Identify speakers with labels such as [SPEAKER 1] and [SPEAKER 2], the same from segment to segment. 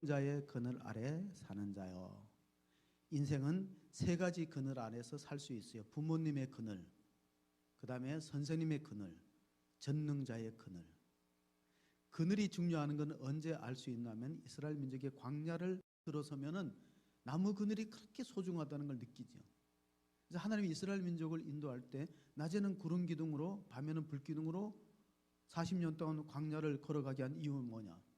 [SPEAKER 1] 자의 그늘 아래 사는 자요. 인생은 세 가지 그늘 아래서 살 수 있어요. 부모님의 그늘, 그 다음에 선생님의 그늘, 전능자의 그늘. 그늘이 중요한 건 언제 알 수 있냐면 이스라엘 민족의 광야를 들어서면은 나무 그늘이 그렇게 소중하다는 걸 느끼죠. 그래서 하나님이 이스라엘 민족을 인도할 때 낮에는 구름 기둥으로 밤에는 불 기둥으로 40년 동안 광야를 걸어가게 한 이유는 뭐냐?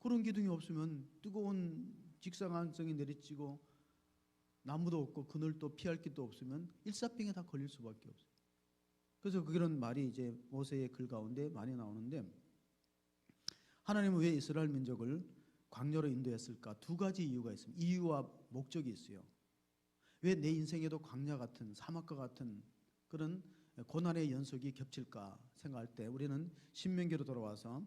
[SPEAKER 1] 구름 기둥이 없으면 뜨거운 직사광선이 내리치고 나무도 없고 그늘도 피할 길도 없으면 일사병에 다 걸릴 수밖에 없어요. 그래서 그런 말이 이제 모세의 글 가운데 많이 나오는데, 하나님은 왜 이스라엘 민족을 광야로 인도했을까? 두 가지 이유가 있습니다. 이유와 목적이 있어요. 왜 내 인생에도 광야 같은, 사막과 같은 그런 고난의 연속이 겹칠까 생각할 때 우리는 신명기로 돌아와서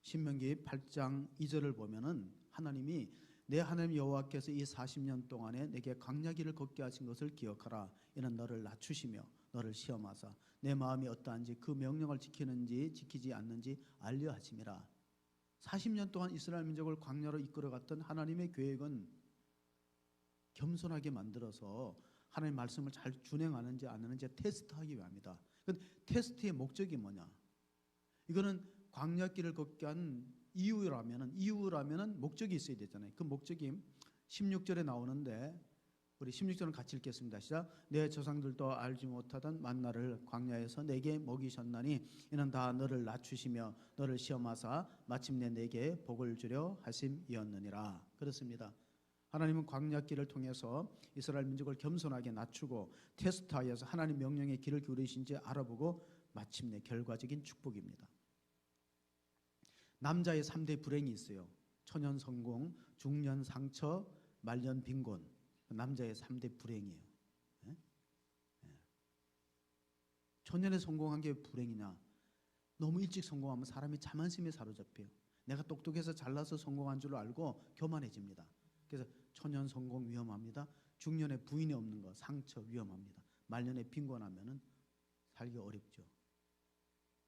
[SPEAKER 1] 신명기 8장 2절을 보면은 하나님이 내 하나님 여호와께서 이 40년 동안에 내게 광야길을 걷게 하신 것을 기억하라. 이는 너를 낮추시며 너를 시험하사 내 마음이 어떠한지 그 명령을 지키는지 지키지 않는지 알려 하심이라. 40년 동안 이스라엘 민족을 광야로 이끌어갔던 하나님의 계획은 겸손하게 만들어서 하나님의 말씀을 잘 준행하는지 안 하는지 테스트하기 위함이다. 근데 테스트의 목적이 뭐냐? 이거는 광야길을 걷게 한 이유라면은 목적이 있어야 되잖아요. 그 목적이 16절에 나오는데 우리 16절은 같이 읽겠습니다. 시작. 내 조상들도 알지 못하던 만나를 광야에서 내게 먹이셨나니 이는 다 너를 낮추시며 너를 시험하사 마침내 내게 복을 주려 하심이었느니라. 그렇습니다. 하나님은 광야길을 통해서 이스라엘 민족을 겸손하게 낮추고 테스트하여서 하나님 명령의 길을 기울이신지 알아보고 마침내 결과적인 축복입니다. 남자의 3대 불행이 있어요. 초년 성공, 중년 상처, 말년 빈곤. 남자의 3대 불행이에요. 예? 예. 초년에 성공한 게 불행이냐? 너무 일찍 성공하면 사람이 자만심에 사로잡혀요. 내가 똑똑해서 잘나서 성공한 줄 알고 교만해집니다. 그래서 초년 성공 위험합니다. 중년에 부인이 없는 거 상처 위험합니다. 말년에 빈곤하면은 살기 어렵죠.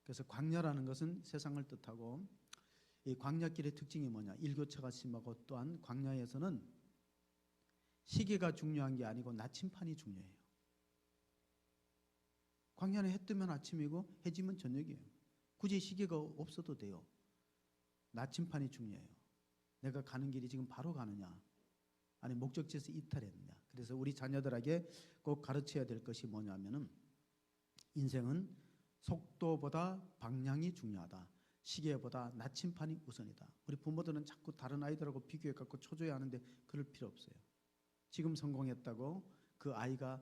[SPEAKER 1] 그래서 광야라는 것은 세상을 뜻하고, 이 광야길의 특징이 뭐냐? 일교차가 심하고 또한 광야에서는 시계가 중요한 게 아니고 나침판이 중요해요. 광야는 해 뜨면 아침이고 해 지면 저녁이에요. 굳이 시계가 없어도 돼요. 나침판이 중요해요. 내가 가는 길이 지금 바로 가느냐, 아니 목적지에서 이탈했느냐. 그래서 우리 자녀들에게 꼭 가르쳐야 될 것이 뭐냐면은 인생은 속도보다 방향이 중요하다. 시계보다 나침판이 우선이다. 우리 부모들은 자꾸 다른 아이들하고 비교해 갖고 초조해하는데 그럴 필요 없어요. 지금 성공했다고 그 아이가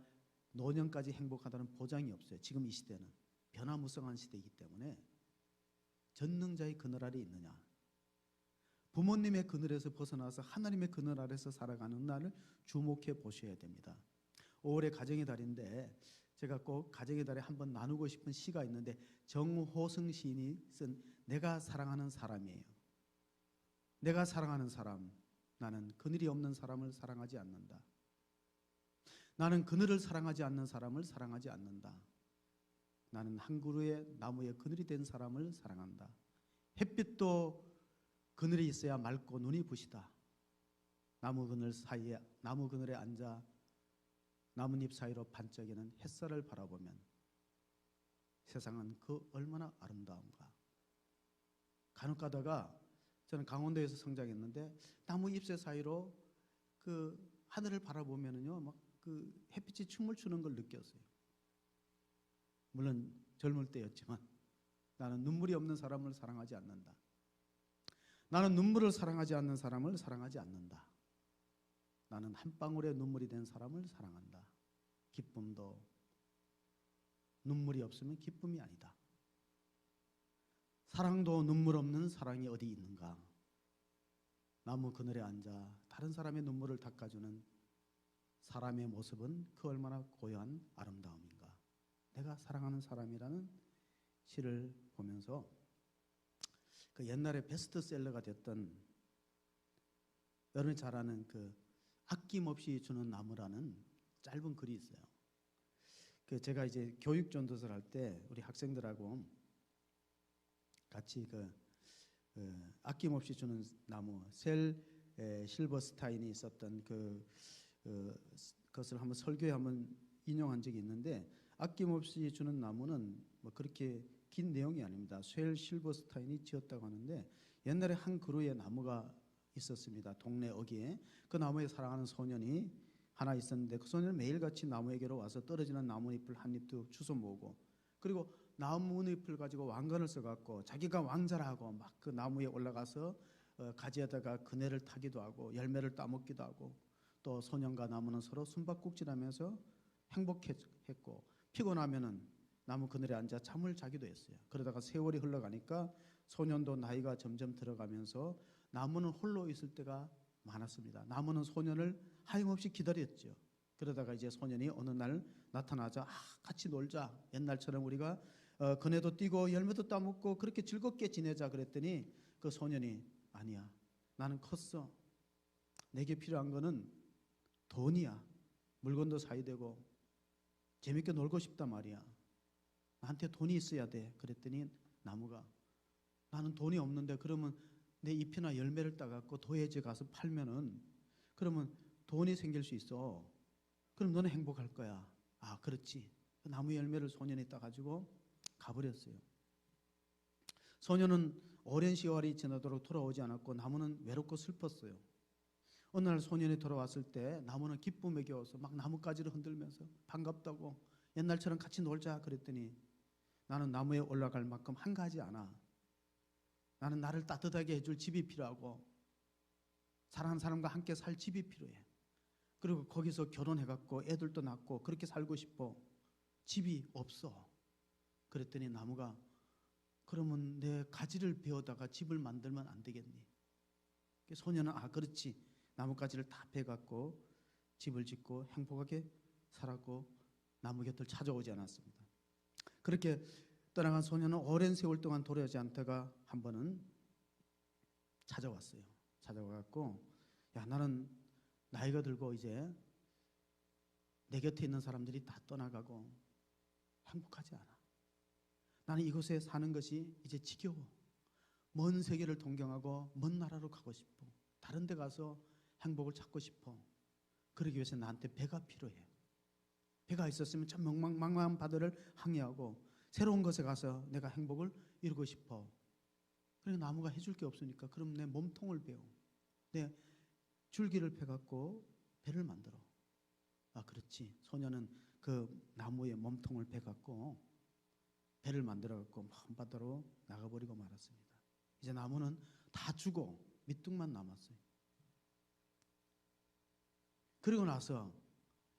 [SPEAKER 1] 노년까지 행복하다는 보장이 없어요. 지금 이 시대는 변화무쌍한 시대이기 때문에 전능자의 그늘 아래 있느냐, 부모님의 그늘에서 벗어나서 하나님의 그늘 아래서 살아가는 날을 주목해 보셔야 됩니다. 5월에 가정의 달인데 제가 꼭 가정의 달에 한번 나누고 싶은 시가 있는데 정호승 시인이 쓴 내가 사랑하는 사람이에요. 내가 사랑하는 사람, 나는 그늘이 없는 사람을 사랑하지 않는다. 나는 그늘을 사랑하지 않는 사람을 사랑하지 않는다. 나는 한 그루의 나무의 그늘이 된 사람을 사랑한다. 햇빛도 그늘이 있어야 맑고 눈이 부시다. 나무 그늘에 앉아 나뭇잎 사이로 반짝이는 햇살을 바라보면 세상은 그 얼마나 아름다운가. 간혹 가다가 저는 강원도에서 성장했는데 나무 잎새 사이로 그 하늘을 바라보면은요, 막 그 햇빛이 춤을 추는 걸 느꼈어요. 물론 젊을 때였지만 나는 눈물이 없는 사람을 사랑하지 않는다. 나는 눈물을 사랑하지 않는 사람을 사랑하지 않는다. 나는 한 방울의 눈물이 된 사람을 사랑한다. 기쁨도 눈물이 없으면 기쁨이 아니다. 사랑도 눈물 없는 사랑이 어디 있는가? 나무 그늘에 앉아 다른 사람의 눈물을 닦아주는 사람의 모습은 그 얼마나 고요한 아름다움인가. 내가 사랑하는 사람이라는 시를 보면서 그 옛날에 베스트셀러가 됐던, 여러분이 잘 아는 그 아낌없이 주는 나무라는 짧은 글이 있어요. 그 제가 이제 교육 전도서를 할 때 우리 학생들하고 같이 그 아낌없이 주는 나무, 셀 실버스타인이 있었던 그것을 한번 설교에 한번 인용한 적이 있는데, 아낌없이 주는 나무는 뭐 그렇게 긴 내용이 아닙니다. 셀 실버스타인이 지었다고 하는데, 옛날에 한 그루의 나무가 있었습니다. 동네 어귀에. 그 나무에 사랑하는 소년이 하나 있었는데, 그 소년은 매일같이 나무에게로 와서 떨어지는 나뭇잎을 한 잎도 주워 모으고, 그리고 나뭇잎을 가지고 왕관을 써갖고 자기가 왕자라고 막 그 나무에 올라가서 가지에다가 그네를 타기도 하고 열매를 따먹기도 하고, 또 소년과 나무는 서로 숨바꼭질하면서 행복했고, 피곤하면은 나무 그늘에 앉아 잠을 자기도 했어요. 그러다가 세월이 흘러가니까 소년도 나이가 점점 들어가면서 나무는 홀로 있을 때가 많았습니다. 나무는 소년을 하염없이 기다렸죠. 그러다가 이제 소년이 어느 날 나타나자, 같이 놀자, 옛날처럼 우리가 그네도 뛰고 열매도 따먹고 그렇게 즐겁게 지내자 그랬더니, 그 소년이 아니야, 나는 컸어, 내게 필요한 거는 돈이야, 물건도 사야 되고 재밌게 놀고 싶단 말이야, 나한테 돈이 있어야 돼. 그랬더니 나무가, 나는 돈이 없는데 그러면 내 잎이나 열매를 따갖고 도예지에 가서 팔면은 그러면 돈이 생길 수 있어. 그럼 너는 행복할 거야. 아, 그렇지. 그 나무 열매를 소년이 따가지고 가버렸어요. 소년은 오랜 시월이 지나도록 돌아오지 않았고 나무는 외롭고 슬펐어요. 어느 날 소년이 돌아왔을 때 나무는 기쁨에 겨워서 막 나뭇가지를 흔들면서 반갑다고, 옛날처럼 같이 놀자 그랬더니, 나는 나무에 올라갈 만큼 한가하지 않아. 나는 나를 따뜻하게 해줄 집이 필요하고 사랑하는 사람과 함께 살 집이 필요해. 그리고 거기서 결혼해갖고 애들도 낳고 그렇게 살고 싶어. 집이 없어. 그랬더니 나무가, 그러면 내 가지를 베어다가 집을 만들면 안 되겠니? 소년은 그렇지. 나뭇가지를 다 베갖고 집을 짓고 행복하게 살았고 나무 곁을 찾아오지 않았습니다. 그렇게 떠나간 소년은 오랜 세월 동안 돌아오지 않다가 한 번은 찾아왔어요. 찾아와갖고, 야, 나는 나이가 들고 이제 내 곁에 있는 사람들이 다 떠나가고 행복하지 않아. 나는 이곳에 사는 것이 이제 지겨워. 먼 세계를 동경하고 먼 나라로 가고 싶어. 다른 데 가서 행복을 찾고 싶어. 그러기 위해서 나한테 배가 필요해. 배가 있었으면 저 망망한 바다를 항해하고 새로운 곳에 가서 내가 행복을 이루고 싶어. 그러니까 나무가 해줄 게 없으니까 그럼 내 몸통을 베어. 내 줄기를 베갖고 배를 만들어. 아, 그렇지. 소년은 그 나무의 몸통을 베갖고 배를 만들어갖고 먼 바다로 나가버리고 말았습니다. 이제 나무는 다 죽어 밑둥만 남았어요. 그리고 나서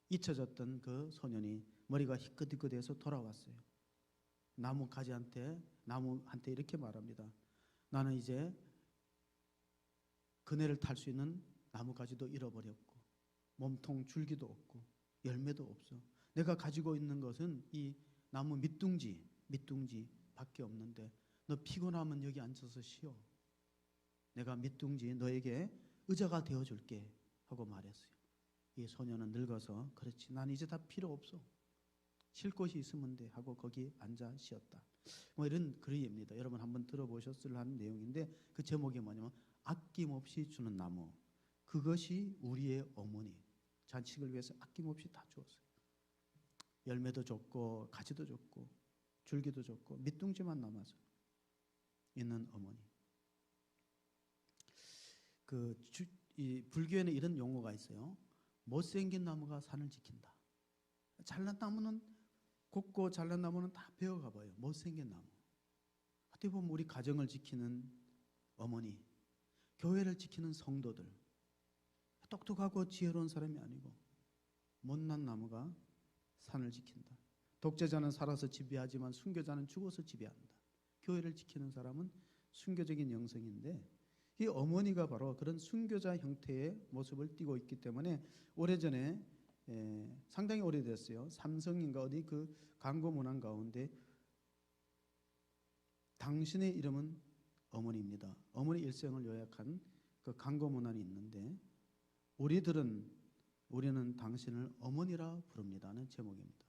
[SPEAKER 1] 잊혀졌던 그 소년이 머리가 희끗희끗해서 돌아왔어요. 나무한테 이렇게 말합니다. 나는 이제 그네를 탈 수 있는 나무가지도 잃어버렸고 몸통 줄기도 없고 열매도 없어. 내가 가지고 있는 것은 이 나무 밑둥지밖에 없는데 너 피곤하면 여기 앉아서 쉬어. 내가 밑둥지 너에게 의자가 되어줄게 하고 말했어요. 이 소년은 늙어서, 그렇지, 난 이제 다 필요 없어, 쉴 곳이 있으면 돼 하고 거기 앉아 쉬었다. 뭐 이런 글입니다. 여러분 한번 들어보셨을 하는 내용인데, 그 제목이 뭐냐면 아낌없이 주는 나무. 그것이 우리의 어머니. 자식을 위해서 아낌없이 다 주었어요. 열매도 줬고 가지도 줬고 줄기도 줬고 밑둥지만 남아서 있는 어머니. 이 불교에는 이런 용어가 있어요. 못생긴 나무가 산을 지킨다. 잘난 나무는, 곱고 잘난 나무는 다 베어가 봐요. 못생긴 나무. 어떻게 보면 우리 가정을 지키는 어머니, 교회를 지키는 성도들, 똑똑하고 지혜로운 사람이 아니고 못난 나무가 산을 지킨다. 독재자는 살아서 지배하지만 순교자는 죽어서 지배한다. 교회를 지키는 사람은 순교적인 영성인데, 이 어머니가 바로 그런 순교자 형태의 모습을 띠고 있기 때문에 오래전에, 상당히 오래됐어요. 삼성인가 어디 그 광고 문안 가운데 당신의 이름은 어머니입니다. 어머니 일생을 요약한 그 광고 문안이 있는데, 우리는 당신을 어머니라 부릅니다는 제목입니다.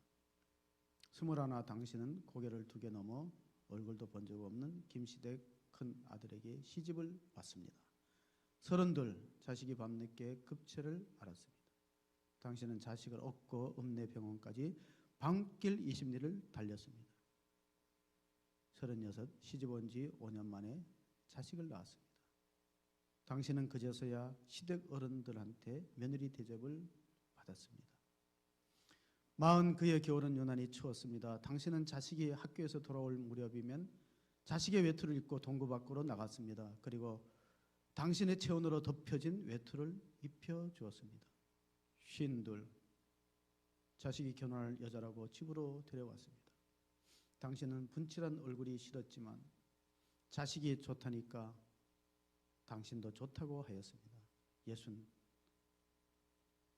[SPEAKER 1] 21 당신은 고개를 2개 넘어 얼굴도 본 적 없는 김시댁 큰 아들에게 시집을 왔습니다. 32 자식이 밤늦게 급체를 앓았습니다. 당신은 자식을 얻고 읍내병원까지 밤길 20리를 달렸습니다. 36 시집 온 지 5년 만에 자식을 낳았습니다. 당신은 그제서야 시댁 어른들한테 며느리 대접을 받았습니다. 40 그의 겨울은 유난히 추웠습니다. 당신은 자식이 학교에서 돌아올 무렵이면 자식의 외투를 입고 동구 밖으로 나갔습니다. 그리고 당신의 체온으로 덮여진 외투를 입혀주었습니다. 52 자식이 결혼할 여자라고 집으로 데려왔습니다. 당신은 분칠한 얼굴이 싫었지만 자식이 좋다니까 당신도 좋다고 하였습니다. 60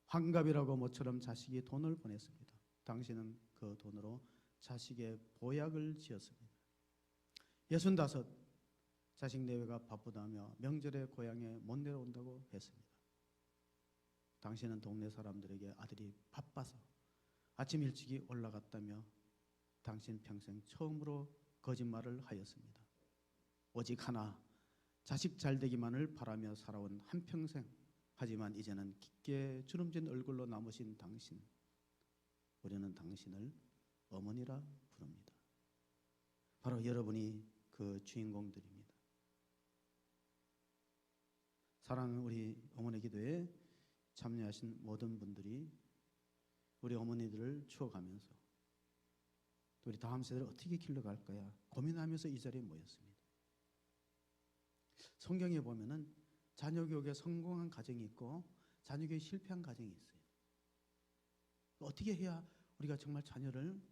[SPEAKER 1] 환갑이라고 모처럼 자식이 돈을 보냈습니다. 당신은 그 돈으로 자식의 보약을 지었습니다. 65 자식 내외가 바쁘다며 명절에 고향에 못 내려온다고 했습니다. 당신은 동네 사람들에게 아들이 바빠서 아침 일찍이 올라갔다며 당신 평생 처음으로 거짓말을 하였습니다. 오직 하나 자식 잘되기만을 바라며 살아온 한평생, 하지만 이제는 깊게 주름진 얼굴로 남으신 당신, 우리는 당신을 어머니라 부릅니다. 바로 여러분이 그 주인공들입니다. 사랑하는 우리 어머니 기도에 참여하신 모든 분들이 우리 어머니들을 추억하면서 또 우리 다음 세대를 어떻게 길러갈 거야 고민하면서 이 자리에 모였습니다. 성경에 보면은 자녀 교육에 성공한 가정이 있고 자녀 교육에 실패한 가정이 있어요. 어떻게 해야 우리가 정말 자녀를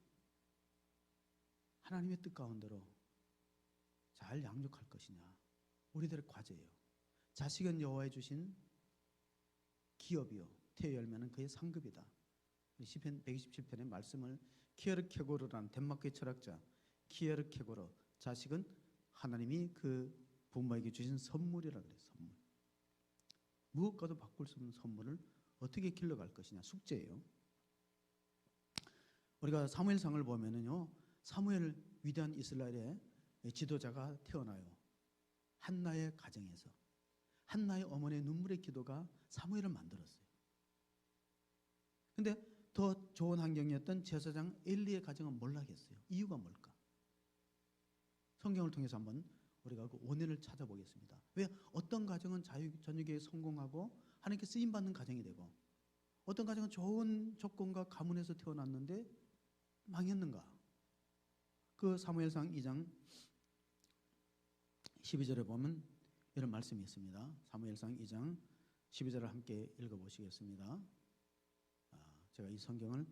[SPEAKER 1] 하나님의 뜻 가운데로 잘 양육할 것이냐, 우리들의 과제예요. 자식은 여호와의 주신 기업이요 태의 열매는 그의 상급이다. 시편 127편의 말씀을 키에르케고르라는 덴마크의 철학자 키에르케고르, 자식은 하나님이 그 부모에게 주신 선물이라 그래요. 선물. 무엇과도 바꿀 수 없는 선물을 어떻게 길러갈 것이냐, 숙제예요. 우리가 사무엘상을 보면은요, 사무엘 위대한 이스라엘의 지도자가 태어나요. 한나의 가정에서. 한나의 어머니의 눈물의 기도가 사무엘을 만들었어요. 근데 더 좋은 환경이었던 제사장 엘리의 가정은 몰락했어요. 이유가 뭘까? 성경을 통해서 한번 우리가 그 원인을 찾아보겠습니다. 왜 어떤 가정은 자녀교육에 성공하고 하나님께 쓰임받는 가정이 되고 어떤 가정은 좋은 조건과 가문에서 태어났는데 망했는가? 그 사무엘상 2장 12절에 보면 이런 말씀이 있습니다. 사무엘상 2장 12절을 함께 읽어보시겠습니다. 제가 이 성경을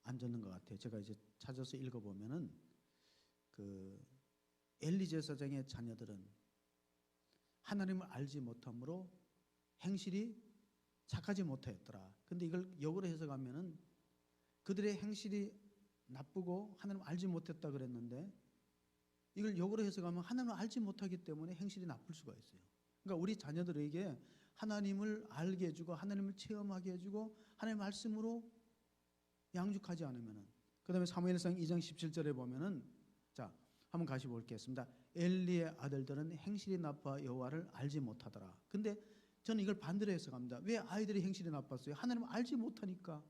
[SPEAKER 1] 안 줬는 것 같아요. 제가 이제 찾아서 읽어보면은 그 엘리 제사장의 자녀들은 하나님을 알지 못함으로 행실이 착하지 못하였더라. 근데 이걸 역으로 해석하면은 그들의 행실이 나쁘고 하나님을 알지 못했다 그랬는데 이걸 역으로 해석하면 하나님을 알지 못하기 때문에 행실이 나쁠 수가 있어요. 그러니까 우리 자녀들에게 하나님을 알게 해주고 하나님을 체험하게 해주고 하나님의 말씀으로 양육하지 않으면은, 그다음에 사무엘상 2장 17절에 보면은 자 한번 같이 보겠습니다. 엘리의 아들들은 행실이 나빠 여호와를 알지 못하더라. 근데 저는 이걸 반대로 해석합니다. 왜 아이들이 행실이 나빴어요? 하나님을 알지 못하니까,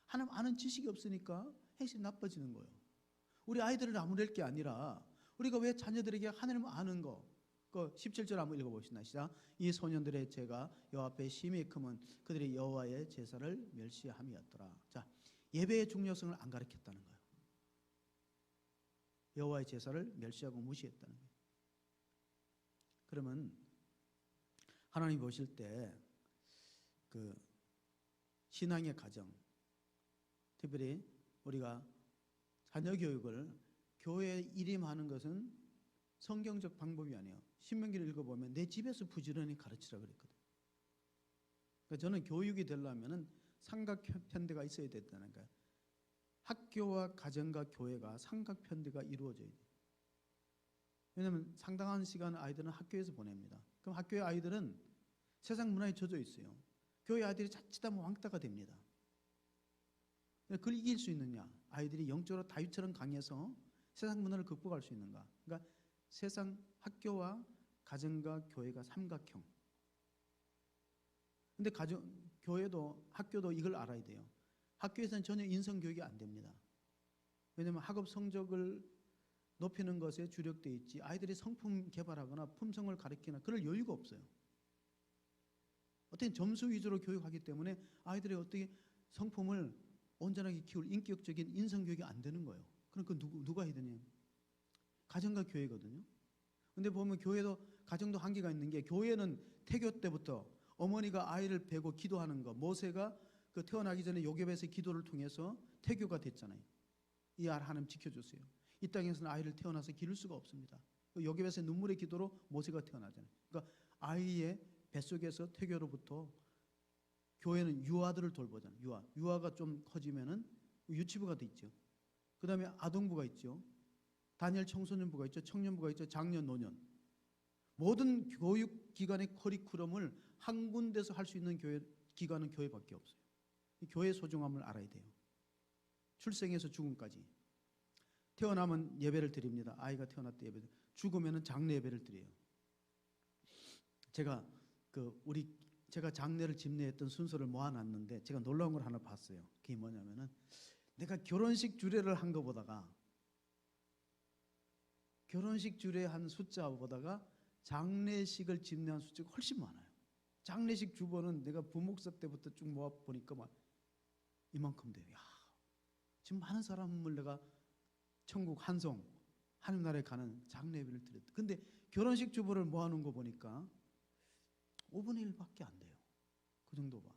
[SPEAKER 1] 하나님 아는 지식이 없으니까 행실이 나빠지는 거예요. 우리 아이들을 아무랄 게 아니라 우리가 왜 자녀들에게 하나님을 아는 거, 그 17절 한번 읽어봅시다. 시작. 이 소년들의 죄가 여호와 앞에 심히 크면 그들이 여호와의 제사를 멸시함이었더라. 자, 예배의 중요성을 안 가르쳤다는 거예요. 여호와의 제사를 멸시하고 무시했다는 거예요. 그러면 하나님 보실 때 그 신앙의 가정, 특별히 우리가 자녀 교육을 교회에 일임하는 것은 성경적 방법이 아니에요. 신명기를 읽어보면 내 집에서 부지런히 가르치라 그랬거든요. 그러니까 저는 교육이 되려면 삼각편대가 있어야 된다는 거예요. 학교와 가정과 교회가 삼각편대가 이루어져야 돼요. 왜냐하면 상당한 시간 아이들은 학교에서 보냅니다. 그럼 학교의 아이들은 세상 문화에 젖어 있어요. 교회 아이들이 자칫하면 왕따가 됩니다. 그걸 이길 수 있느냐? 아이들이 영적으로 다윗처럼 강해서 세상 문화를 극복할 수 있는가? 그러니까 세상 학교와 가정과 교회가 삼각형. 근데 교회도 학교도 이걸 알아야 돼요. 학교에서는 전혀 인성 교육이 안 됩니다. 왜냐하면 학업 성적을 높이는 것에 주력되어 있지 아이들이 성품 개발하거나 품성을 가르치거나 그럴 여유가 없어요. 어떻게 점수 위주로 교육하기 때문에 아이들이 어떻게 성품을 온전하게 키울 인격적인 인성 교육이 안 되는 거예요. 그럼 그 누가 해야 되냐? 가정과 교회거든요. 근데 보면 교회도 가정도 한계가 있는 게 교회는 태교 때부터 어머니가 아이를 베고 기도하는 거, 모세가 그 태어나기 전에 요괴에서 기도를 통해서 태교가 됐잖아요. 이 알 하나님 지켜주세요. 이 땅에서는 아이를 태어나서 기를 수가 없습니다. 요괴에서 눈물의 기도로 모세가 태어나잖아요. 그러니까 아이의 뱃속에서 태교로부터 교회는 유아들을 돌보잖아요. 유아가 좀 커지면은 유치부가 돼 있죠. 그 다음에 아동부가 있죠. 다니엘 청소년부가 있죠. 청년부가 있죠. 장년, 노년. 모든 교육기관의 커리큘럼을 한 군데서 할 수 있는 기관은 교회밖에 없어요. 교회의 소중함을 알아야 돼요. 출생에서 죽음까지. 태어나면 예배를 드립니다. 아이가 태어났을 때 예배. 죽으면은 장례 예배를 드려요. 제가 장례를 집례했던 순서를 모아놨는데 제가 놀라운 걸 하나 봤어요. 그게 뭐냐면은 내가 결혼식 주례를 한 것보다가 결혼식 주례한 숫자보다가 장례식을 집례한 숫자가 훨씬 많아요. 장례식 주보는 내가 부목사 때부터 쭉 모아 보니까 막 이만큼 돼요. 야, 지금 많은 사람을 내가 천국 한송 하늘나라에 가는 장례 예배를 드렸다. 근데 결혼식 주보를 모아놓은 거 보니까 5분의 1밖에 안 돼요. 그 정도 봐.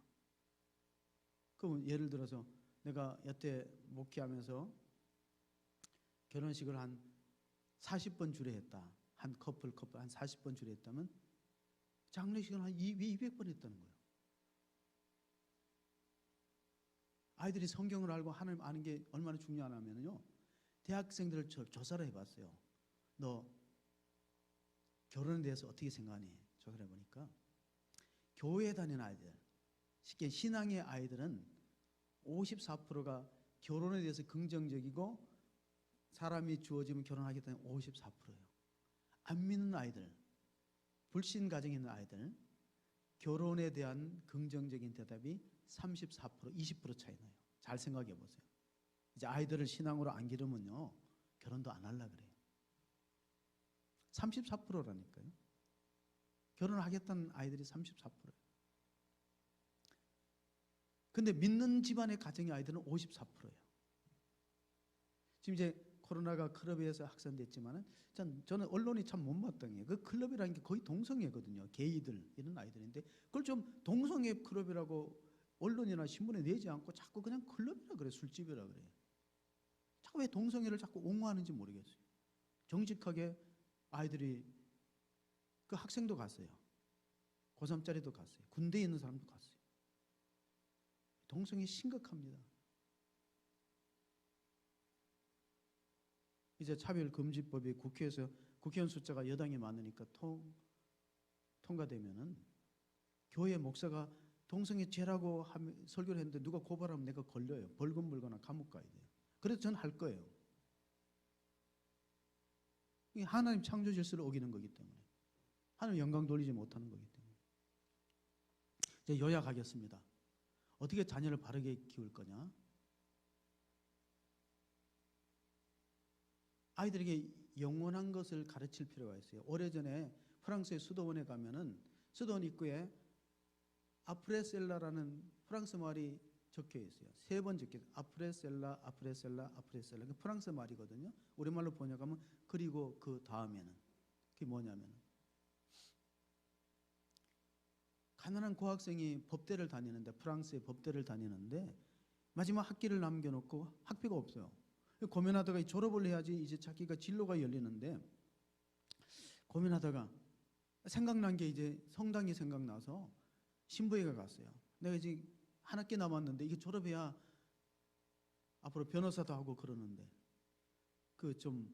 [SPEAKER 1] 그럼 예를 들어서 내가 여태 목회하면서 결혼식을 한 40번 주례했다. 한 커플 한 40번 주례했다면 장례식은 한 200번 했다는 거예요. 아이들이 성경을 알고 하나님 아는 게 얼마나 중요하냐면요. 대학생들을 조사를 해봤어요. 너 결혼에 대해서 어떻게 생각하니? 조사를 해보니까 교회 다니는 아이들, 쉽게 신앙의 아이들은 54%가 결혼에 대해서 긍정적이고 사람이 주어지면 결혼하겠다는 54%예요. 안 믿는 아이들, 불신 가정에 있는 아이들, 결혼에 대한 긍정적인 대답이 34%, 20% 차이 나요. 잘 생각해 보세요. 이제 아이들을 신앙으로 안 기르면요, 결혼도 안 하려고 그래요. 34%라니까요. 결혼하겠다는 아이들이 34%예요. 근데 믿는 집안의 가정의 아이들은 54%예요. 지금 이제 코로나가 클럽에서 확산됐지만은 저는 언론이 참 못마땅해요. 그 클럽이라는 게 거의 동성애거든요. 게이들 이런 아이들인데 그걸 좀 동성애 클럽이라고 언론이나 신문에 내지 않고 자꾸 그냥 클럽이라 그래, 술집이라 그래. 자꾸 왜 동성애를 자꾸 옹호하는지 모르겠어요. 정직하게 아이들이 그 학생도 갔어요. 고3짜리도 갔어요. 군대에 있는 사람도 갔어요. 동성애 심각합니다. 이제 차별금지법이 국회에서 국회의원 숫자가 여당이 많으니까 통과되면은 교회 목사가 동성애 죄라고 설교를 했는데 누가 고발하면 내가 걸려요. 벌금 물거나 감옥 가야 돼요. 그래서 저는 할 거예요. 이게 하나님 창조 질서를 어기는 거기 때문에 하나님 영광 돌리지 못하는 거기 때문에. 이제 요약하겠습니다. 어떻게 자녀를 바르게 키울 거냐? 아이들에게 영원한 것을 가르칠 필요가 있어요. 오래전에 프랑스의 수도원에 가면은 수도원 입구에 아프레셀라라는 프랑스 말이 적혀 있어요. 3번 적혀 있어요. 아프레셀라, 아프레셀라, 아프레셀라. 그 프랑스 말이거든요. 우리말로 번역하면 그리고 그 다음에는. 그게 뭐냐면 가난한 고학생이 법대를 다니는데 프랑스의 법대를 다니는데 마지막 학기를 남겨놓고 학비가 없어요. 고민하다가 졸업을 해야지 이제 자기가 진로가 열리는데 고민하다가 생각난 게 이제 성당이 생각나서 신부에게 갔어요. 내가 이제 한 학기 남았는데 이게 졸업해야 앞으로 변호사도 하고 그러는데 그 좀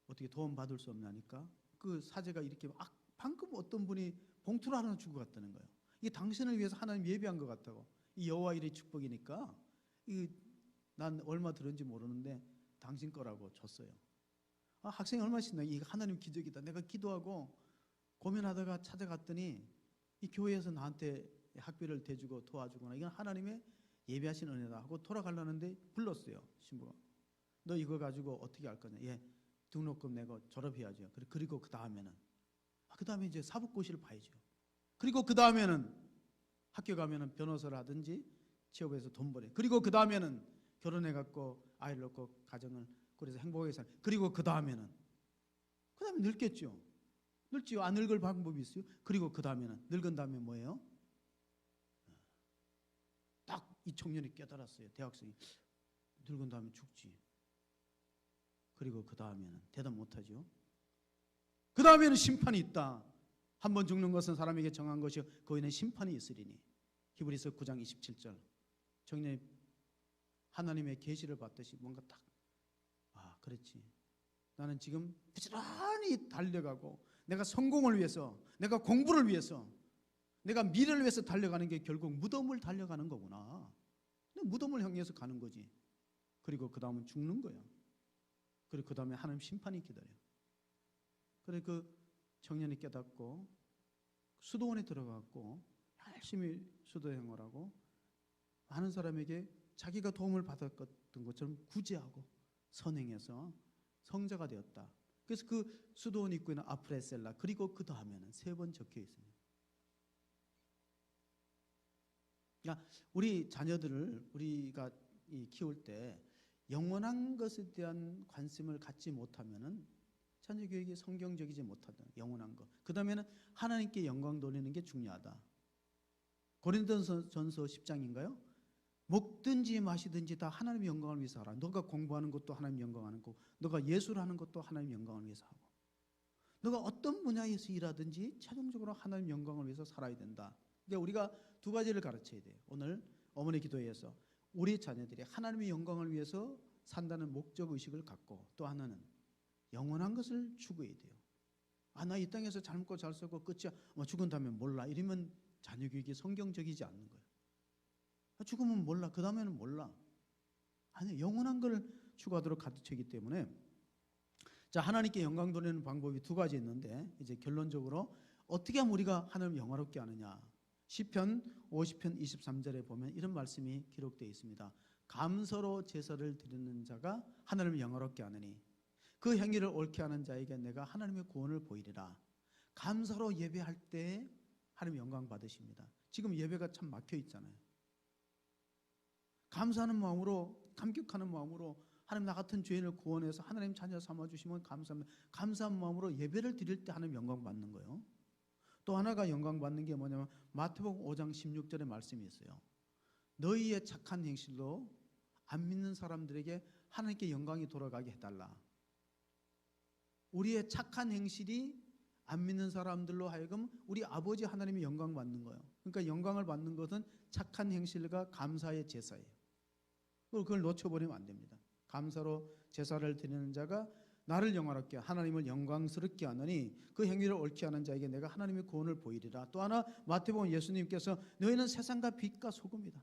[SPEAKER 1] 어떻게 도움 받을 수 없냐니까 그 사제가 이렇게 방금 어떤 분이 봉투를 하나 주고 갔다는 거예요. 이게 당신을 위해서 하나님 예비한 것 같다고. 이 여호와 일의 축복이니까 난 얼마 들은지 모르는데 당신 거라고 줬어요. 학생이 얼마나 신나. 이거 하나님 기적이다. 내가 기도하고 고민하다가 찾아갔더니 이 교회에서 나한테 학비를 대주고 도와주거나 이건 하나님의 예비하신 은혜다 하고 돌아가려는데 불렀어요. 신부가. 너 이거 가지고 어떻게 할 거냐. 예, 등록금 내고 졸업해야죠. 그리고 그 다음에는 그 다음에 이제 사법고시를 봐야죠. 그리고 그 다음에는 학교 가면은 변호사를 하든지 취업해서 돈 벌어요. 그리고 그 다음에는 결혼해갖고 아이를 낳고 가정을 그래서 행복하게 살. 그리고 그 다음에 늙겠죠. 늙지요. 안 늙을 방법이 있어요. 그리고 그 다음에는 늙은 다음에 뭐예요? 딱 이 청년이 깨달았어요. 대학생이 늙은 다음에 죽지. 그리고 그 다음에는 대답 못하죠. 그 다음에는 심판이 있다. 한 번 죽는 것은 사람에게 정한 것이요 그 후에는 심판이 있으리니. 히브리서 9장 27절. 청년이 하나님의 계시를 받듯이 뭔가 딱 그렇지. 나는 지금 부지런히 달려가고 내가 성공을 위해서, 내가 공부를 위해서, 내가 미래를 위해서 달려가는 게 결국 무덤을 달려가는 거구나. 무덤을 향해서 가는 거지. 그리고 그 다음은 죽는 거야. 그리고 그 다음에 하나님 심판이 기다려. 그래 그 청년이 깨닫고 수도원에 들어갔고 열심히 수도 생활하고 많은 사람에게 자기가 도움을 받았던 것처럼 구제하고 선행해서 성자가 되었다. 그래서 그 수도원 입구에는 아프레셀라 그리고 그 다음에는 3번 적혀 있습니다. 그러니까 우리 자녀들을 우리가 키울 때 영원한 것에 대한 관심을 갖지 못하면은 자녀 교육이 성경적이지 못하다. 영원한 것. 그 다음에는 하나님께 영광 돌리는 게 중요하다. 고린도전서 10장인가요? 먹든지 마시든지 다 하나님의 영광을 위해서 하라. 너가 공부하는 것도 하나님 영광하는 거고, 너가 예술하는 것도 하나님 영광을 위해서 하고, 너가 어떤 분야에서 일하든지 최종적으로 하나님 영광을 위해서 살아야 된다. 그러니까 우리가 2가지를 가르쳐야 돼요. 오늘 어머니 기도회에서 우리 자녀들이 하나님의 영광을 위해서 산다는 목적 의식을 갖고, 또 하나는 영원한 것을 추구해야 돼요. 나 이 땅에서 잘 먹고 잘 살고 끝이야. 죽은 다음에 몰라. 이러면 자녀 교육이 성경적이지 않는 거예요. 죽으면 몰라. 그 다음에는 몰라. 아니, 영원한 걸 추구하도록 가르치기 때문에, 자, 하나님께 영광 돌리는 방법이 2가지 있는데, 이제 결론적으로 어떻게 하면 우리가 하나님을 영화롭게 하느냐. 시편 50편 23절에 보면 이런 말씀이 기록되어 있습니다. 감사로 제사를 드리는 자가 하나님을 영화롭게 하느니 그 행위를 옳게 하는 자에게 내가 하나님의 구원을 보이리라. 감사로 예배할 때 하나님 영광 받으십니다. 지금 예배가 참 막혀 있잖아요. 감사하는 마음으로, 감격하는 마음으로 하나님 나 같은 죄인을 구원해서 하나님 자녀 삼아주시면 감사합니다. 감사한 마음으로 예배를 드릴 때 하나님 영광 받는 거예요. 또 하나가 영광 받는 게 뭐냐면 마태복음 5장 16절의 말씀이 있어요. 너희의 착한 행실로 안 믿는 사람들에게 하나님께 영광이 돌아가게 해달라. 우리의 착한 행실이 안 믿는 사람들로 하여금 우리 아버지 하나님이 영광 받는 거예요. 그러니까 영광을 받는 것은 착한 행실과 감사의 제사예요. 그걸 놓쳐버리면 안 됩니다. 감사로 제사를 드리는 자가 나를 영화롭게 하나님을 영광스럽게 하느니 그 행위를 옳게 하는 자에게 내가 하나님의 구원을 보이리라. 또 하나 마태복음 예수님께서 너희는 세상과 빛과 소금이다.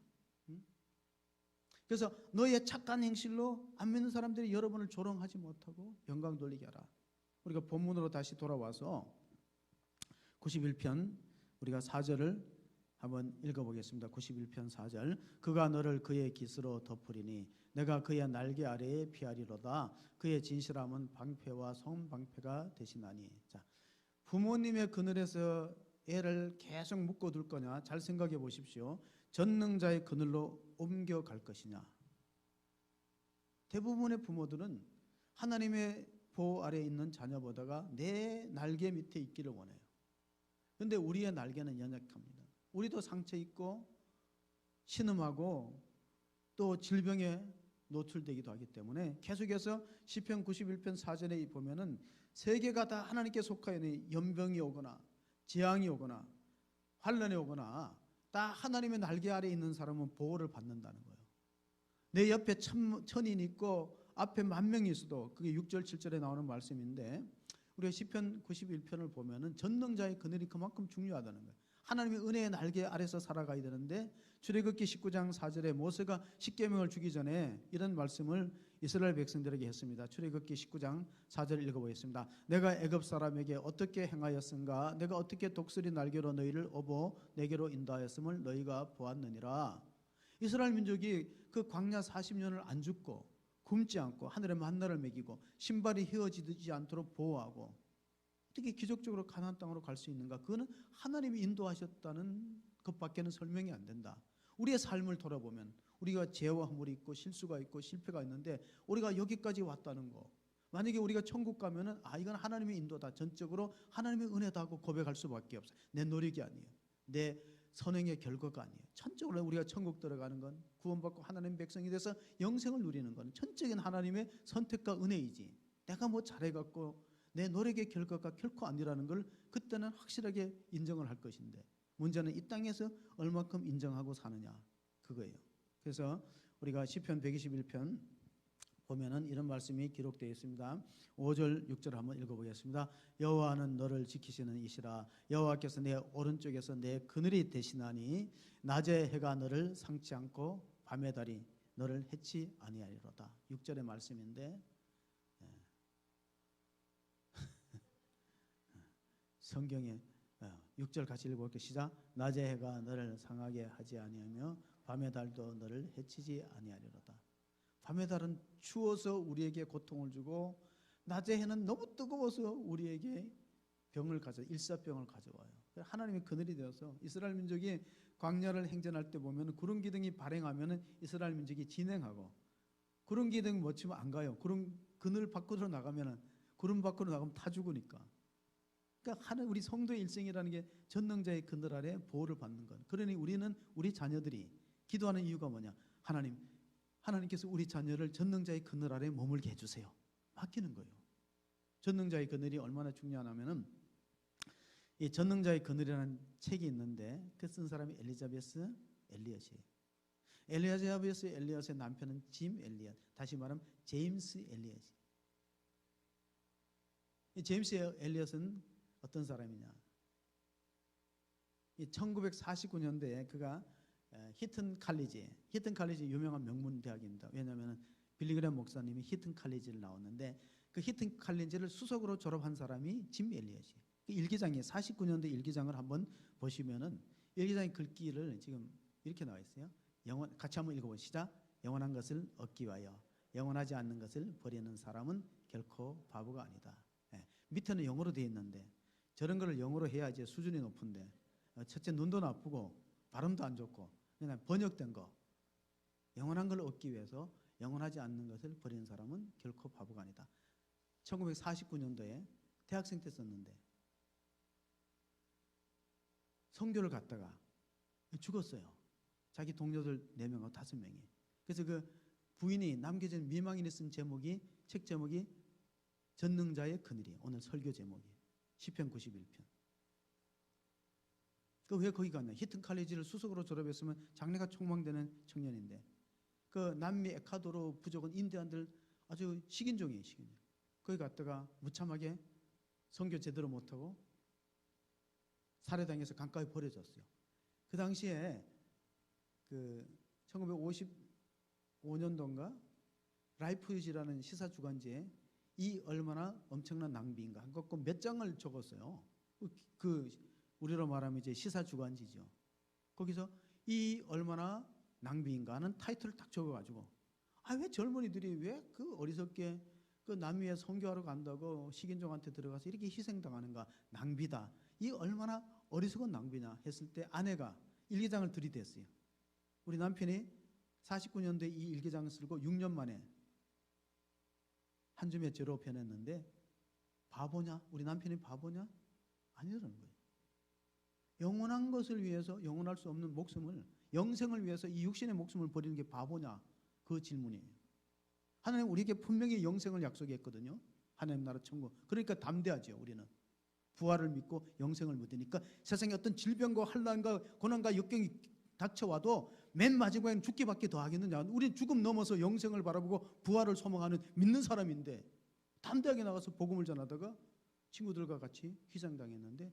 [SPEAKER 1] 그래서 너희의 착한 행실로 안 믿는 사람들이 여러분을 조롱하지 못하고 영광 돌리게 하라. 우리가 본문으로 다시 돌아와서 91편 우리가 4절을 한번 읽어보겠습니다. 91편 4절. 그가 너를 그의 깃으로 덮으리니 내가 그의 날개 아래에 피하리로다. 그의 진실함은 방패와 성방패가 되시나니. 자, 부모님의 그늘에서 애를 계속 묶어둘 거냐? 잘 생각해 보십시오. 전능자의 그늘로 옮겨갈 것이냐? 대부분의 부모들은 하나님의 보호 아래에 있는 자녀보다가 내 날개 밑에 있기를 원해요. 그런데 우리의 날개는 연약합니다. 우리도 상처 있고 신음하고 또 질병에 노출되기도 하기 때문에 계속해서 시편 91편 4절에 보면은 세계가 다 하나님께 속하여니 연병이 오거나 재앙이 오거나 환난이 오거나 다 하나님의 날개 아래에 있는 사람은 보호를 받는다는 거예요. 내 옆에 천인이 있고 앞에 10,000명이 있어도 그게 6절 7절에 나오는 말씀인데 우리가 시편 91편을 보면은 전능자의 그늘이 그만큼 중요하다는 거예요. 하나님의 은혜의 날개 아래서 살아가야 되는데 출애굽기 19장 4절에 모세가 십계명을 주기 전에 이런 말씀을 이스라엘 백성들에게 했습니다. 출애굽기 19장 4절 읽어보겠습니다. 내가 애굽 사람에게 어떻게 행하였은가? 내가 어떻게 독수리 날개로 너희를 업어 내게로 인도하였음을 너희가 보았느니라. 이스라엘 민족이 그 광야 40년을 안 죽고 굶지 않고 하늘에 만나를 먹이고 신발이 휘어지지 않도록 보호하고 어떻게 기적적으로 가나안 땅으로 갈 수 있는가? 그거는 하나님이 인도하셨다는 것밖에는 설명이 안 된다. 우리의 삶을 돌아보면 우리가 죄와 허물이 있고 실수가 있고 실패가 있는데 우리가 여기까지 왔다는 거, 만약에 우리가 천국 가면은 이건 하나님의 인도다, 전적으로 하나님의 은혜다 하고 고백할 수밖에 없어요. 내 노력이 아니에요. 내 선행의 결과가 아니에요. 전적으로 우리가 천국 들어가는 건, 구원받고 하나님의 백성이 돼서 영생을 누리는 건 전적인 하나님의 선택과 은혜이지, 내가 뭐 잘해갖고 내 노력의 결과가 결코 아니라는 걸 그때는 확실하게 인정을 할 것인데, 문제는 이 땅에서 얼마큼 인정하고 사느냐, 그거예요. 그래서 우리가 시편 121편 보면은 이런 말씀이 기록되어 있습니다. 5절 6절 한번 읽어보겠습니다. 여호와는 너를 지키시는 이시라. 여호와께서 내 오른쪽에서 내 그늘이 되시나니 낮에 해가 너를 상치 않고 밤의 달이 너를 해치 아니하리로다. 6절의 말씀인데 성경에 6절 같이 읽어볼게요. 시작. 낮에 해가 너를 상하게 하지 아니하며 밤의 달도 너를 해치지 아니하리로다. 밤의 달은 추워서 우리에게 고통을 주고 낮의 해는 너무 뜨거워서 우리에게 일사병을 가져와요. 하나님의 그늘이 되어서 이스라엘 민족이 광야를 행전할 때 보면 구름 기둥이 발행하면 이스라엘 민족이 진행하고, 구름 기둥 못 치면 안 가요. 그늘 밖으로 나가면, 구름 밖으로 나가면 타 죽으니까. 그러니까 우리 성도의 일생이라는 게 전능자의 그늘 아래 보호를 받는 것. 그러니 우리는, 우리 자녀들이 기도하는 이유가 뭐냐? 하나님께서 우리 자녀를 전능자의 그늘 아래 머물게 해주세요. 맡기는 거예요. 전능자의 그늘이 얼마나 중요하냐면은, 이 전능자의 그늘이라는 책이 있는데 그 쓴 사람이 엘리자베스 엘리엇이에요. 엘리자베스 엘리엇의 남편은 짐 엘리엇, 다시 말하면 제임스 엘리엇. 이 제임스 엘리엇은 어떤 사람이냐? 이 1949년도에 그가 히튼 칼리지 유명한 명문 대학입니다. 왜냐하면 빌리그램 목사님이 히튼 칼리지를 나왔는데 그 히튼 칼리지를 수석으로 졸업한 사람이 짐 엘리엇이에요. 그 일기장에 49년도 일기장을 한번 보시면은 일기장의 글귀를 지금 이렇게 나와 있어요. 같이 한번 읽어보시죠. 시작. 영원한 것을 얻기 위하여 영원하지 않는 것을 버리는 사람은 결코 바보가 아니다. 밑에는 영어로 되어 있는데 저런 거를 영어로 해야지 수준이 높은데, 첫째 눈도 나쁘고 발음도 안 좋고 그냥 번역된 거, 영원한 걸 얻기 위해서 영원하지 않는 것을 버리는 사람은 결코 바보가 아니다. 1949년도에 대학생 때 썼는데 선교를 갔다가 죽었어요. 자기 동료들 4명하고 5명이. 그래서 그 부인이 남겨진 미망인이 쓴 제목이, 책 제목이 전능자의 그늘이에요. 오늘 설교 제목이 시편 91편. 그 왜 거기 갔냐? 히튼 칼리지를 수석으로 졸업했으면 장래가 촉망되는 청년인데, 그 남미 에콰도르 부족은 인디안들 아주 식인종이에요, 식인종. 거기 갔다가 무참하게 선교 제대로 못하고 살해당해서 강가에 버려졌어요. 그 당시에 그 1955년도인가 라이프유지라는 시사 주간지에 이 얼마나 엄청난 낭비인가 한 것 몇 장을 적었어요. 그 우리로 말하면 이제 시사 주간지죠. 거기서 이 얼마나 낭비인가 하는 타이틀을 딱 적어가지고, 왜 젊은이들이 왜 그 어리석게 그 남미에 선교하러 간다고 식인종한테 들어가서 이렇게 희생당하는가, 낭비다. 이 얼마나 어리석은 낭비냐 했을 때 아내가 일기장을 들이댔어요. 우리 남편이 49년도에 이 일기장을 쓰고 6년 만에 한 줌의 죄로 변했는데, 바보냐? 우리 남편이 바보냐? 아니라는 거예요. 영원한 것을 위해서 영원할 수 없는 목숨을, 영생을 위해서 이 육신의 목숨을 버리는 게 바보냐? 그 질문이에요. 하나님 우리에게 분명히 영생을 약속했거든요. 하나님 나라 천국. 그러니까 담대하죠. 우리는 부활을 믿고 영생을 믿으니까 세상에 어떤 질병과 환난과 고난과 역경이 닥쳐와도 맨 마지막에는 죽기밖에 더 하겠느냐. 우리 죽음 넘어서 영생을 바라보고 부활을 소망하는 믿는 사람인데, 담대하게 나가서 복음을 전하다가 친구들과 같이 희생당했는데,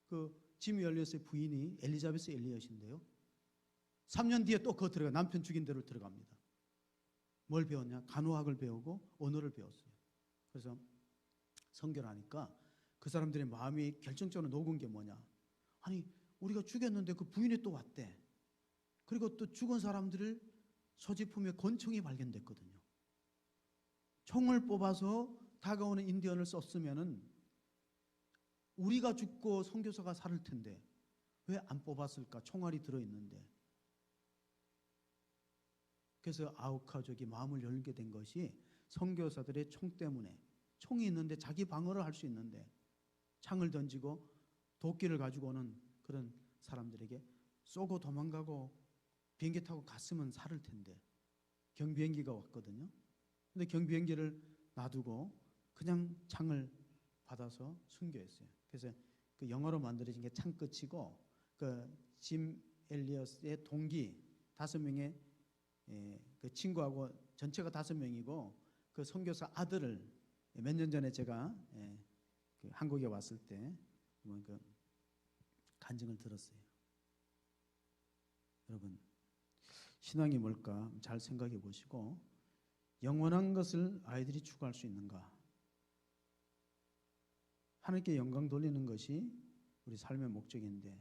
[SPEAKER 1] 그 짐 엘리엇의 부인이 엘리자베스 엘리엇인데요. 3년 뒤에 또 그 남편 죽인 대로 들어갑니다. 뭘 배웠냐? 간호학을 배우고 언어를 배웠어요. 그래서 선교를 하니까 그 사람들의 마음이 결정적으로 녹은 게 뭐냐? 아니, 우리가 죽였는데 그 부인이 또 왔대. 그리고 또 죽은 사람들을 소지품에 권총이 발견됐거든요. 총을 뽑아서 다가오는 인디언을 썼으면은 우리가 죽고 선교사가 살을 텐데 왜 안 뽑았을까? 총알이 들어있는데. 그래서 아우카족이 마음을 열게 된 것이 선교사들의 총 때문에, 총이 있는데 자기 방어를 할 수 있는데 창을 던지고 도끼를 가지고 오는 그런 사람들에게 쏘고 도망가고 비행기 타고 갔으면 살을 텐데 경비행기가 왔거든요. 근데 경비행기를 놔두고 그냥 창을 받아서 순교했어요. 그래서 그 영어로 만들어진 게 창끝이고, 그 짐 엘리엇의 동기 5명의 그 친구하고 전체가 5명이고, 그 선교사 아들을 몇 년 전에 제가 그 한국에 왔을 때 그 간증을 들었어요. 여러분, 신앙이 뭘까 잘 생각해 보시고, 영원한 것을 아이들이 추구할 수 있는가? 하나님께 영광 돌리는 것이 우리 삶의 목적인데,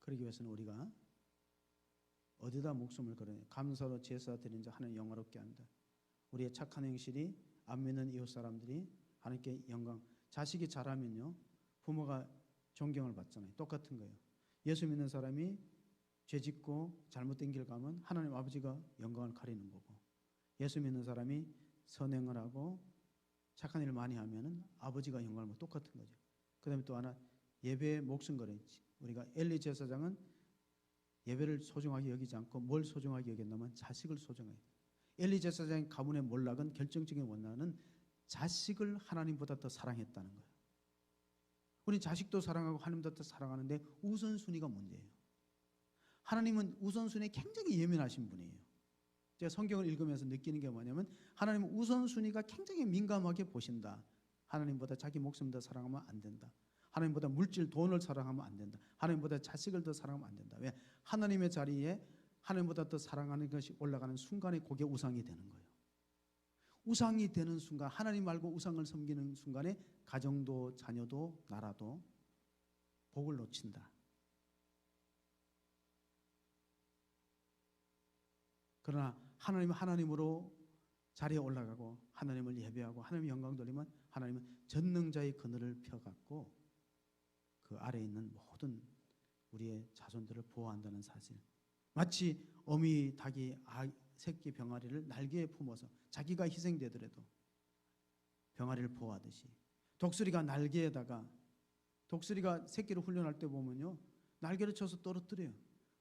[SPEAKER 1] 그러기 위해서는 우리가 어디다 목숨을 걸어야 감사로 제사 드리는 자 하나님 영화롭게 한다. 우리의 착한 행실이 안 믿는 이웃 사람들이 하나님께 영광. 자식이 잘하면요 부모가 존경을 받잖아요. 똑같은 거예요. 예수 믿는 사람이 죄 짓고 잘못된 길 가면 하나님 아버지가 영광을 가리는 거고, 예수 믿는 사람이 선행을 하고 착한 일을 많이 하면은 아버지가 영광을 받고 똑같은 거죠. 그 다음에 또 하나, 예배에 목숨 걸었지. 우리가 엘리 제사장은 예배를 소중하게 여기지 않고 뭘 소중하게 여겼냐면 자식을 소중하게. 엘리 제사장의 가문의 몰락은 결정적인 원인은 자식을 하나님보다 더 사랑했다는 거예요. 우리 자식도 사랑하고 하나님보다 더 사랑하는데 우선순위가 문제예요. 하나님은 우선순위에 굉장히 예민하신 분이에요. 제가 성경을 읽으면서 느끼는 게 뭐냐면 하나님은 우선순위가 굉장히 민감하게 보신다. 하나님보다 자기 목숨 더 사랑하면 안 된다. 하나님보다 물질, 돈을 사랑하면 안 된다. 하나님보다 자식을 더 사랑하면 안 된다. 왜? 하나님의 자리에 하나님보다 더 사랑하는 것이 올라가는 순간에 그게 우상이 되는 거예요. 우상이 되는 순간, 하나님 말고 우상을 섬기는 순간에 가정도 자녀도 나라도 복을 놓친다. 그러나 하나님은 하나님으로 자리에 올라가고 하나님을 예배하고 하나님의 영광 돌리면 하나님은 전능자의 그늘을 펴갖고 그 아래에 있는 모든 우리의 자손들을 보호한다는 사실. 마치 어미 닭이 새끼 병아리를 날개에 품어서 자기가 희생되더라도 병아리를 보호하듯이, 독수리가 날개에다가, 독수리가 새끼를 훈련할 때 보면요 날개를 쳐서 떨어뜨려요.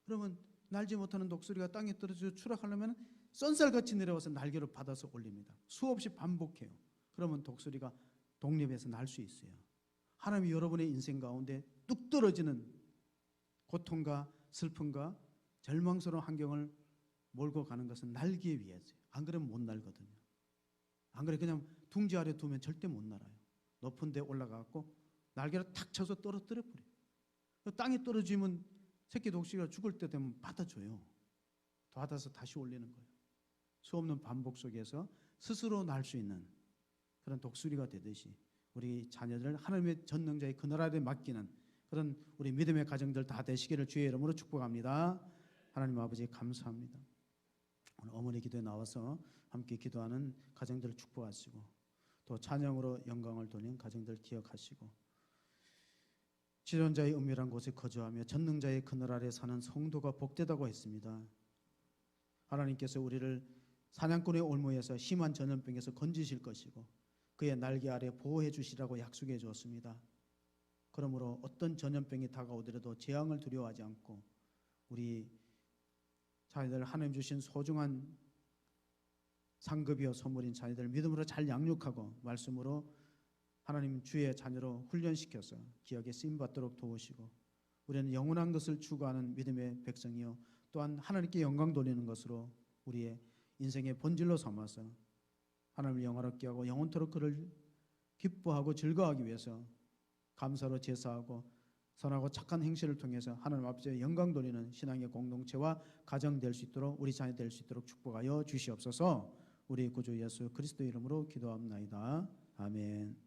[SPEAKER 1] 그러면 날지 못하는 독수리가 땅에 떨어져 추락하려면 쏜살같이 내려와서 날개를 받아서 올립니다. 수없이 반복해요. 그러면 독수리가 독립해서 날 수 있어요. 하나님이 여러분의 인생 가운데 뚝 떨어지는 고통과 슬픔과 절망스러운 환경을 몰고 가는 것은 날기 위해서요. 안 그러면 못 날거든요. 안 그래 그냥 둥지 아래 두면 절대 못 날아요. 높은 데 올라가고 날개를 탁 쳐서 떨어뜨려 버려요. 땅에 떨어지면 새끼 독수리가 죽을 때 되면 받아줘요. 받아서 다시 올리는 거예요. 수없는 반복 속에서 스스로 날 수 있는 그런 독수리가 되듯이 우리 자녀들 하나님의 전능자의 그늘 아래 맡기는 그런 우리 믿음의 가정들 다 되시기를 주의 이름으로 축복합니다. 하나님 아버지 감사합니다. 오늘 어머니 기도에 나와서 함께 기도하는 가정들을 축복하시고 또 찬양으로 영광을 돌리는 가정들 기억하시고 지존자의 은밀한 곳에 거주하며 전능자의 그늘 아래 사는 성도가 복되다고 했습니다. 하나님께서 우리를 사냥꾼의 올무에서 심한 전염병에서 건지실 것이고 그의 날개 아래 보호해 주시라고 약속해 주었습니다. 그러므로 어떤 전염병이 다가오더라도 재앙을 두려워하지 않고 우리 자녀들 하나님 주신 소중한 상급이요 선물인 자녀들 믿음으로 잘 양육하고 말씀으로 하나님 주의 자녀로 훈련시켜서 기억에 쓰임받도록 도우시고 우리는 영원한 것을 추구하는 믿음의 백성이요 또한 하나님께 영광 돌리는 것으로 우리의 인생의 본질로 삼아서 하나님을 영화롭게 하고 영원토록 그를 기뻐하고 즐거워하기 위해서 감사로 제사하고 선하고 착한 행실을 통해서 하나님 앞에 영광 돌리는 신앙의 공동체와 가정 될 수 있도록 우리 자녀 될 수 있도록 축복하여 주시옵소서. 우리 구주 예수 그리스도 이름으로 기도합나이다. 아멘.